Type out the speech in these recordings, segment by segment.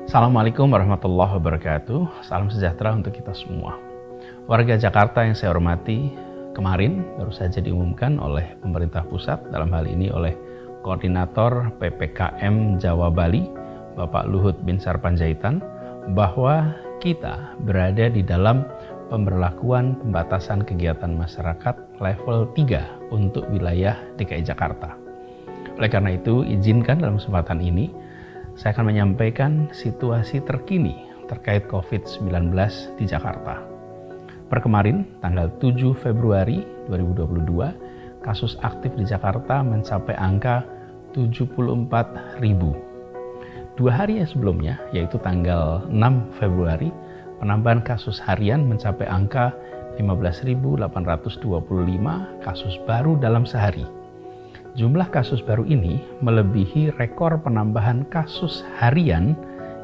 Assalamualaikum warahmatullahi wabarakatuh. Salam sejahtera untuk kita semua. Warga Jakarta yang saya hormati, kemarin baru saja diumumkan oleh pemerintah pusat, dalam hal ini oleh Koordinator PPKM Jawa Bali, Bapak Luhut Binsar Panjaitan, bahwa kita berada di dalam pemberlakuan pembatasan kegiatan masyarakat level 3 untuk wilayah DKI Jakarta. Oleh karena itu, izinkan dalam kesempatan ini saya akan menyampaikan situasi terkini terkait COVID-19 di Jakarta. Per kemarin, tanggal 7 Februari 2022, kasus aktif di Jakarta mencapai angka 74.000. 2 hari sebelumnya, yaitu tanggal 6 Februari, penambahan kasus harian mencapai angka 15.825 kasus baru dalam sehari. Jumlah kasus baru ini melebihi rekor penambahan kasus harian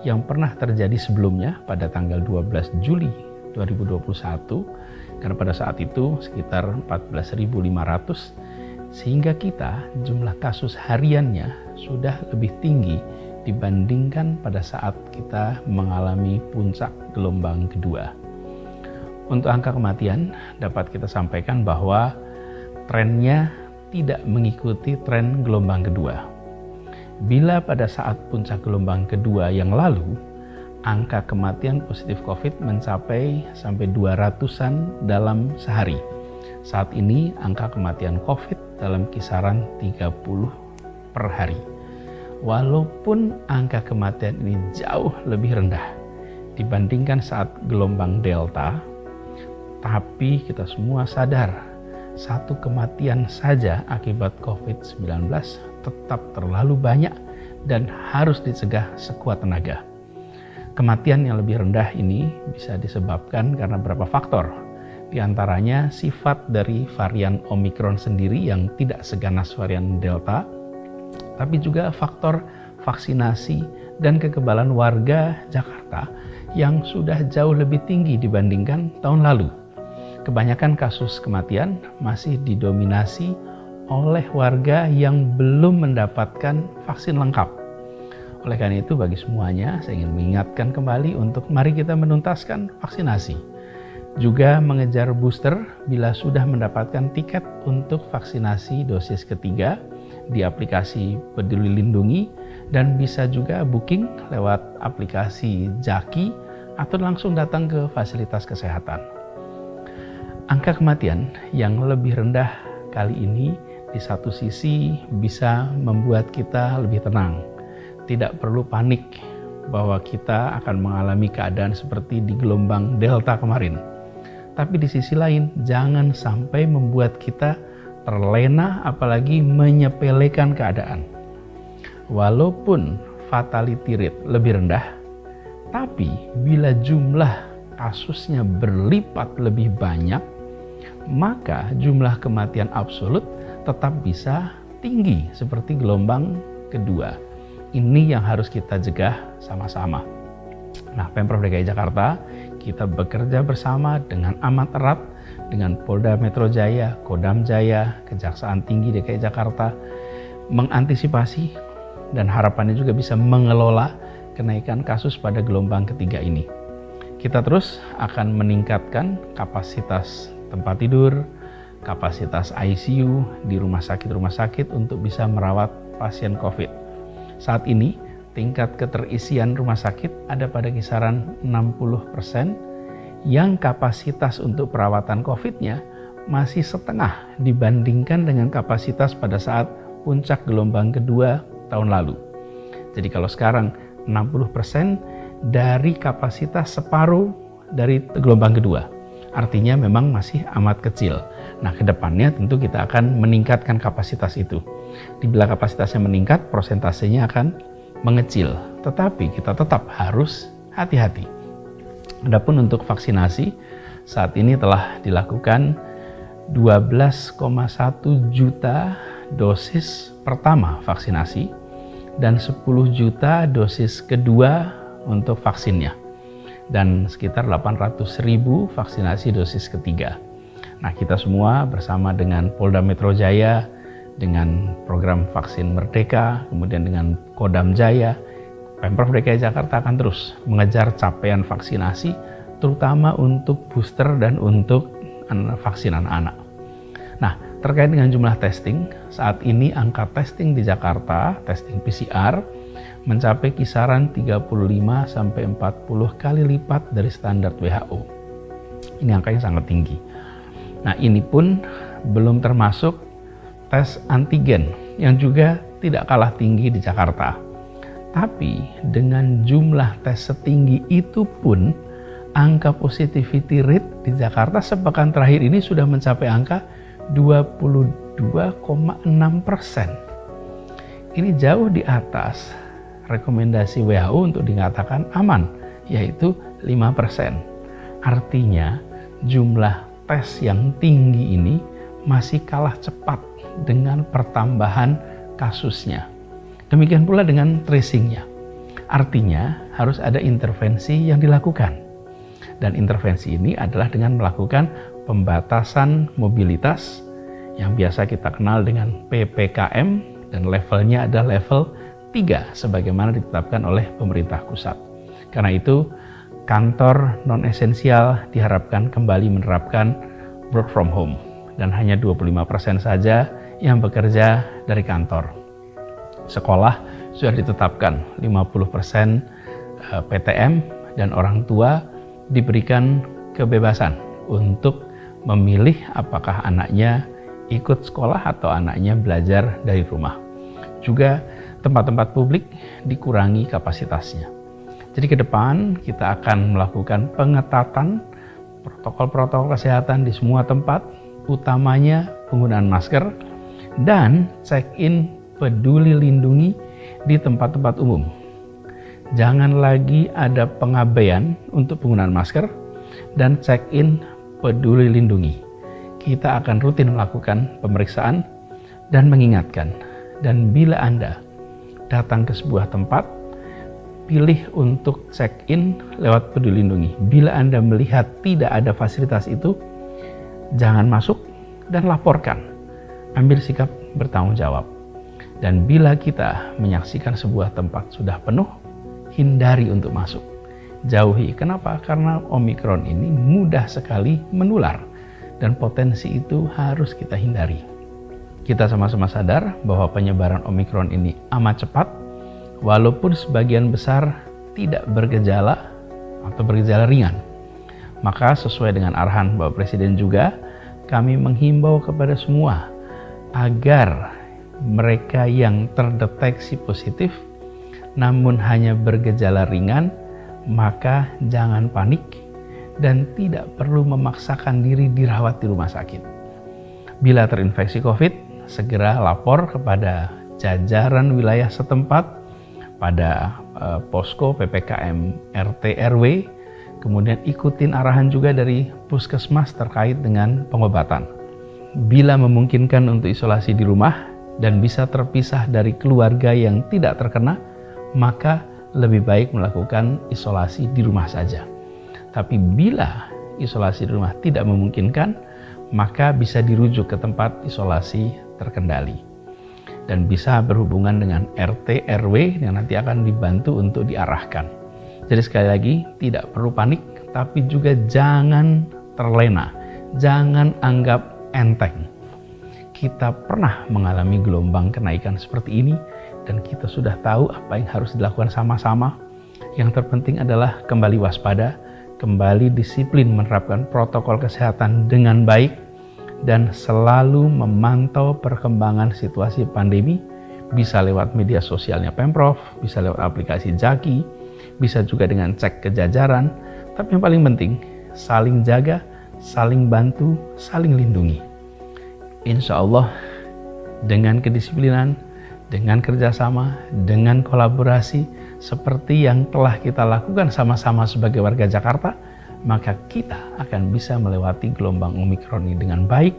yang pernah terjadi sebelumnya pada tanggal 12 Juli 2021, karena pada saat itu sekitar 14.500, sehingga kita jumlah kasus hariannya sudah lebih tinggi dibandingkan pada saat kita mengalami puncak gelombang kedua. Untuk angka kematian dapat kita sampaikan bahwa trennya tidak mengikuti tren gelombang kedua. Bila pada saat puncak gelombang kedua yang lalu, angka kematian positif COVID mencapai sampai 200-an dalam sehari. Saat ini angka kematian COVID dalam kisaran 30 per hari. Walaupun angka kematian ini jauh lebih rendah dibandingkan saat gelombang Delta, tapi kita semua sadar satu kematian saja akibat COVID-19 tetap terlalu banyak dan harus dicegah sekuat tenaga. Kematian yang lebih rendah ini bisa disebabkan karena beberapa faktor. Di antaranya sifat dari varian Omicron sendiri yang tidak seganas varian Delta, tapi juga faktor vaksinasi dan kekebalan warga Jakarta yang sudah jauh lebih tinggi dibandingkan tahun lalu. Kebanyakan kasus kematian masih didominasi oleh warga yang belum mendapatkan vaksin lengkap. Oleh karena itu, bagi semuanya, saya ingin mengingatkan kembali untuk mari kita menuntaskan vaksinasi. Juga mengejar booster bila sudah mendapatkan tiket untuk vaksinasi dosis ketiga di aplikasi Peduli Lindungi, dan bisa juga booking lewat aplikasi Jaki atau langsung datang ke fasilitas kesehatan. Angka kematian yang lebih rendah kali ini di satu sisi bisa membuat kita lebih tenang. Tidak perlu panik bahwa kita akan mengalami keadaan seperti di gelombang Delta kemarin. Tapi di sisi lain, jangan sampai membuat kita terlena apalagi menyepelekan keadaan. Walaupun fatality rate lebih rendah, tapi bila jumlah kasusnya berlipat lebih banyak, maka jumlah kematian absolut tetap bisa tinggi seperti gelombang kedua. Ini yang harus kita cegah sama-sama. Nah, Pemprov DKI Jakarta, kita bekerja bersama dengan amat erat dengan Polda Metro Jaya, Kodam Jaya, Kejaksaan Tinggi DKI Jakarta, mengantisipasi dan harapannya juga bisa mengelola kenaikan kasus pada gelombang ketiga ini. Kita terus akan meningkatkan kapasitas tempat tidur, kapasitas ICU di rumah sakit untuk bisa merawat pasien COVID. Saat ini, tingkat keterisian rumah sakit ada pada kisaran 60%, yang kapasitas untuk perawatan COVID-nya masih setengah dibandingkan dengan kapasitas pada saat puncak gelombang kedua tahun lalu. Jadi kalau sekarang 60% dari kapasitas separuh dari gelombang kedua. Artinya memang masih amat kecil. Nah, kedepannya tentu kita akan meningkatkan kapasitas itu. Bila kapasitasnya meningkat, prosentasenya akan mengecil. Tetapi kita tetap harus hati-hati. Adapun untuk vaksinasi, saat ini telah dilakukan 12,1 juta dosis pertama vaksinasi dan 10 juta dosis kedua untuk vaksinnya, dan sekitar 800.000 vaksinasi dosis ketiga. Nah, kita semua bersama dengan Polda Metro Jaya, dengan program vaksin Merdeka, kemudian dengan Kodam Jaya, Pemprov DKI Jakarta akan terus mengejar capaian vaksinasi, terutama untuk booster dan untuk vaksin anak-anak. Nah, terkait dengan jumlah testing, saat ini angka testing di Jakarta, testing PCR, mencapai kisaran 35-40 kali lipat dari standar WHO. Ini angka yang sangat tinggi. Nah, ini pun belum termasuk tes antigen yang juga tidak kalah tinggi di Jakarta. Tapi dengan jumlah tes setinggi itu pun, angka positivity rate di Jakarta sepekan terakhir ini sudah mencapai angka 22,6%. Ini jauh di atas rekomendasi WHO untuk dikatakan aman, yaitu 5%. Artinya jumlah tes yang tinggi ini masih kalah cepat dengan pertambahan kasusnya. Demikian pula dengan tracingnya. Artinya harus ada intervensi yang dilakukan. Dan intervensi ini adalah dengan melakukan pembatasan mobilitas yang biasa kita kenal dengan PPKM dan levelnya adalah level 3 sebagaimana ditetapkan oleh pemerintah pusat. Karena itu kantor non-esensial diharapkan kembali menerapkan work from home dan hanya 25% saja yang bekerja dari kantor. Sekolah sudah ditetapkan 50% PTM dan orang tua diberikan kebebasan untuk memilih apakah anaknya ikut sekolah atau anaknya belajar dari rumah. Juga tempat-tempat publik dikurangi kapasitasnya. Jadi ke depan kita akan melakukan pengetatan protokol-protokol kesehatan di semua tempat, utamanya penggunaan masker dan check-in Peduli Lindungi di tempat-tempat umum. Jangan lagi ada pengabaian untuk penggunaan masker dan check-in Peduli Lindungi. Kita akan rutin melakukan pemeriksaan dan mengingatkan. Dan bila Anda datang ke sebuah tempat, pilih untuk check-in lewat Peduli Lindungi. Bila Anda melihat tidak ada fasilitas itu, jangan masuk dan laporkan. Ambil sikap bertanggung jawab. Dan bila kita menyaksikan sebuah tempat sudah penuh, hindari untuk masuk. Jauhi. Kenapa? Karena Omikron ini mudah sekali menular dan potensi itu harus kita hindari. Kita sama-sama sadar bahwa penyebaran Omikron ini amat cepat, walaupun sebagian besar tidak bergejala atau bergejala ringan. Maka sesuai dengan arahan Bapak Presiden juga, kami menghimbau kepada semua agar mereka yang terdeteksi positif namun hanya bergejala ringan, maka jangan panik dan tidak perlu memaksakan diri dirawat di rumah sakit. Bila terinfeksi COVID, segera lapor kepada jajaran wilayah setempat pada posko PPKM RT RW, kemudian ikutin arahan juga dari puskesmas terkait dengan pengobatan. Bila memungkinkan untuk isolasi di rumah dan bisa terpisah dari keluarga yang tidak terkena, maka lebih baik melakukan isolasi di rumah saja. Tapi bila isolasi di rumah tidak memungkinkan, maka bisa dirujuk ke tempat isolasi terkendali. Dan bisa berhubungan dengan RT RW yang nanti akan dibantu untuk diarahkan. Jadi sekali lagi, tidak perlu panik, tapi juga jangan terlena, jangan anggap enteng. Kita pernah mengalami gelombang kenaikan seperti ini dan kita sudah tahu apa yang harus dilakukan sama-sama. Yang terpenting adalah kembali waspada, kembali disiplin menerapkan protokol kesehatan dengan baik dan selalu memantau perkembangan situasi pandemi, bisa lewat media sosialnya Pemprov, bisa lewat aplikasi Jaki, bisa juga dengan cek ke jajaran, tapi yang paling penting saling jaga, saling bantu, saling lindungi. Insya Allah dengan kedisiplinan, dengan kerjasama, dengan kolaborasi seperti yang telah kita lakukan sama-sama sebagai warga Jakarta, maka kita akan bisa melewati gelombang Omikron ini dengan baik,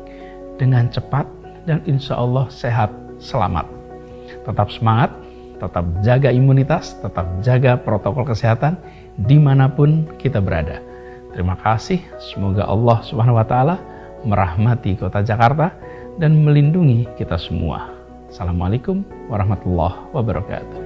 dengan cepat, dan insya Allah sehat selamat. Tetap semangat, tetap jaga imunitas, tetap jaga protokol kesehatan dimanapun kita berada. Terima kasih, semoga Allah SWT merahmati kota Jakarta dan melindungi kita semua. Assalamualaikum warahmatullahi wabarakatuh.